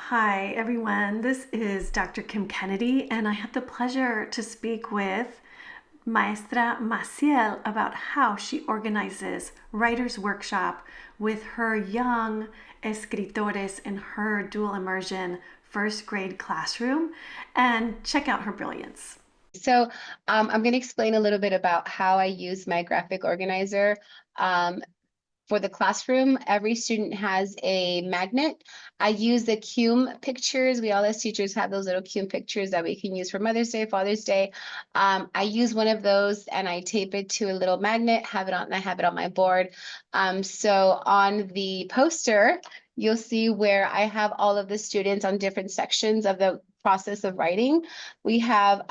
Hi, everyone. This is Dr. Kim Kennedy, and I had the pleasure to speak with Maestra Maciel about how she organizes Writer's Workshop with her young escritores in her dual immersion first grade classroom. And check out her brilliance. So I'm going to explain a little bit about how I use my graphic organizer. Um, for the classroom, every student has a magnet. I use the CUME pictures. We all as teachers have those little CUME pictures that we can use for Mother's Day, Father's Day. I use one of those and I tape it to a little magnet, I have it on my board. So on the poster, you'll see where I have all of the students on different sections of the process of writing. We have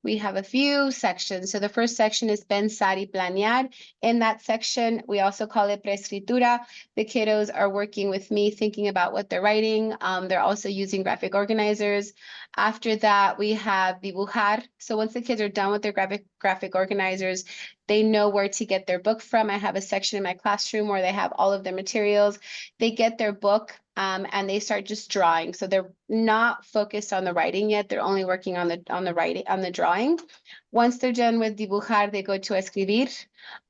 we have a few sections. So the first section is pensar y planear. In that section, we also call it preescritura. The kiddos are working with me, thinking about what they're writing. They're also using graphic organizers. After that, we have dibujar. So once the kids are done with their graphic organizers, they know where to get their book from. I have a section in my classroom where they have all of their materials. They get their book and they start just drawing. So they're not focused on the writing yet. They're only working on the writing, on the drawing. Once they're done with dibujar, they go to escribir.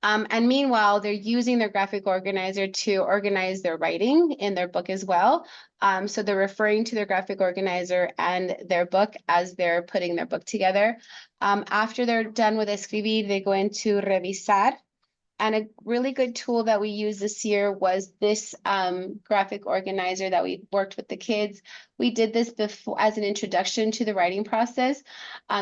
And meanwhile, they're using their graphic organizer to organize their writing in their book as well. So they're referring to their graphic organizer and their book as they're putting their book together. After they're done with escribir, they go into revisar. And a really good tool that we used this year was this graphic organizer that we worked with the kids. We did this before as an introduction to the writing process.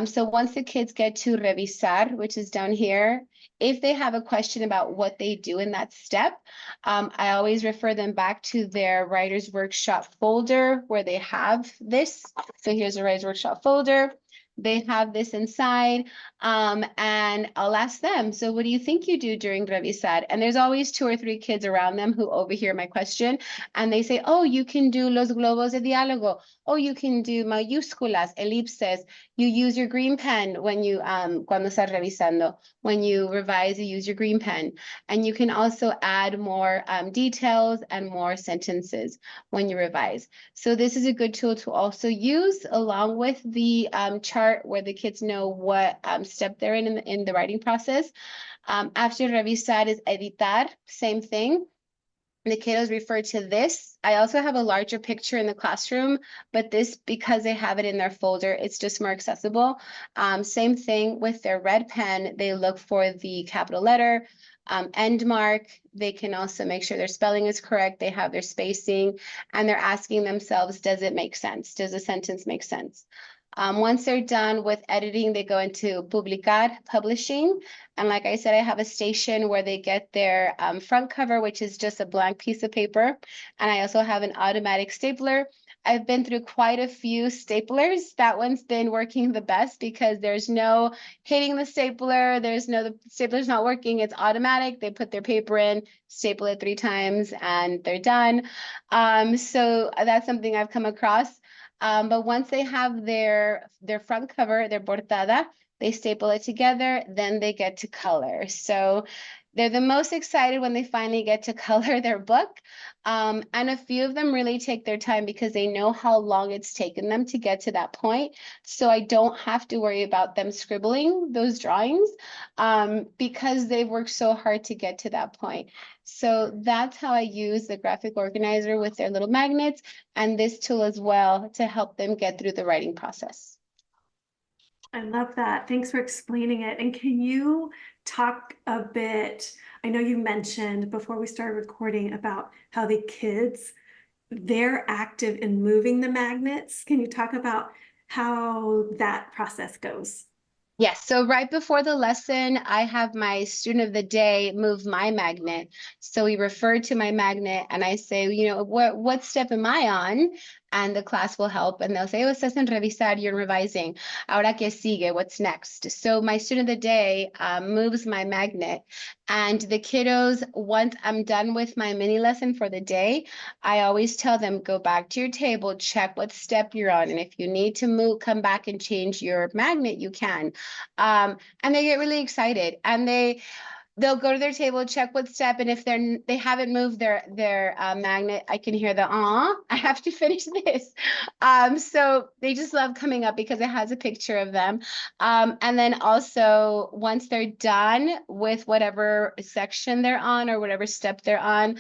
So once the kids get to revisar, which is down here, if they have a question about what they do in that step, I always refer them back to their Writer's Workshop folder where they have this. So here's a Writer's Workshop folder. They have this inside, and I'll ask them, so what do you think you do during revisar? And there's always two or three kids around them who overhear my question, and they say, oh, you can do los globos de diálogo. Oh, you can do mayúsculas, elipses. You use your green pen when you, cuando estás revisando. When you revise, you use your green pen. And you can also add more details and more sentences when you revise. So this is a good tool to also use along with the chart where the kids know what step they're in the writing process. After revisar is editar, same thing. The kiddos refer to this. I also have a larger picture in the classroom, but this, because they have it in their folder, it's just more accessible. Same thing with their red pen. They look for the capital letter, end mark. They can also make sure their spelling is correct. They have their spacing, and they're asking themselves, does it make sense? Does the sentence make sense? Once they're done with editing, they go into publicar, publishing. And like I said, I have a station where they get their front cover, which is just a blank piece of paper. And I also have an automatic stapler. I've been through quite a few staplers. That one's been working the best because there's no hitting the stapler. The stapler's not working. It's automatic. They put their paper in, staple it 3 times, and they're done. So that's something I've come across. But once they have their front cover, their portada, they staple it together, then they get to color. So they're the most excited when they finally get to color their book. And a few of them really take their time because they know how long it's taken them to get to that point. So I don't have to worry about them scribbling those drawings because they've worked so hard to get to that point. So that's how I use the graphic organizer with their little magnets and this tool as well to help them get through the writing process. I love that. Thanks for explaining it. And can you talk a bit? I know you mentioned before we started recording about how the kids, they're active in moving the magnets. Can you talk about how that process goes? Yes, so right before the lesson, I have my student of the day move my magnet. So we refer to my magnet and I say, what step am I on? And the class will help and they'll say, oh, estás en revisar, you're revising. Ahora que sigue, what's next? So my student of the day moves my magnet and the kiddos, once I'm done with my mini lesson for the day, I always tell them, go back to your table, check what step you're on. And if you need to move, come back and change your magnet, you can. And they get really excited and they'll go to their table, check what step, and if they haven't moved their magnet, I can hear the I have to finish this. So they just love coming up because it has a picture of them. And then also once they're done with whatever section they're on or whatever step they're on,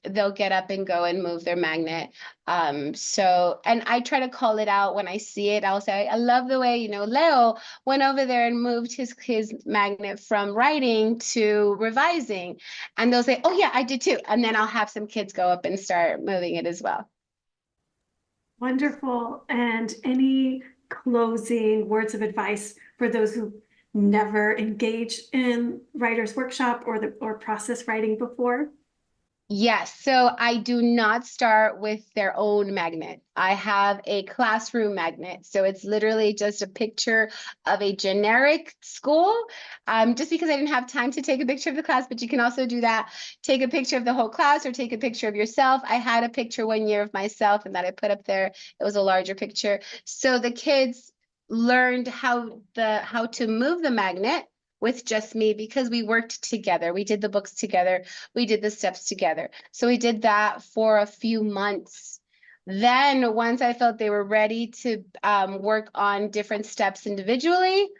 they'll get up and go and move their magnet. So, and I try to call it out when I see it. I'll say, I love the way, Leo went over there and moved his magnet from writing to revising. And they'll say, oh yeah, I did too. And then I'll have some kids go up and start moving it as well. Wonderful. And any closing words of advice for those who never engaged in writer's workshop or process writing before? Yes, so I do not start with their own magnet. I have a classroom magnet. So it's literally just a picture of a generic school. Just because I didn't have time to take a picture of the class, but you can also do that. Take a picture of the whole class or take a picture of yourself. I had a picture one year of myself and that I put up there. It was a larger picture. So the kids learned how to move the magnet with just me because we worked together. We did the books together. We did the steps together. So we did that for a few months. Then once I felt they were ready to work on different steps individually,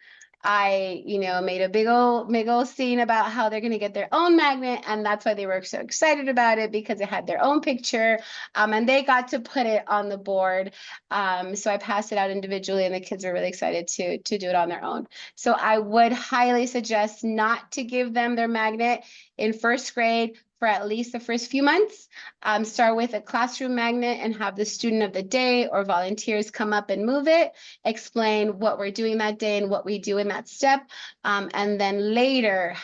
I, made a big old scene about how they're going to get their own magnet. And that's why they were so excited about it because it had their own picture and they got to put it on the board. So I passed it out individually and the kids were really excited to do it on their own. So I would highly suggest not to give them their magnet in first grade for at least the first few months. Start with a classroom magnet and have the student of the day or volunteers come up and move it, explain what we're doing that day and what we do in that step, and then later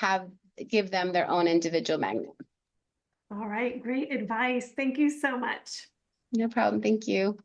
give them their own individual magnet. All right, great advice. Thank you so much. No problem. Thank you.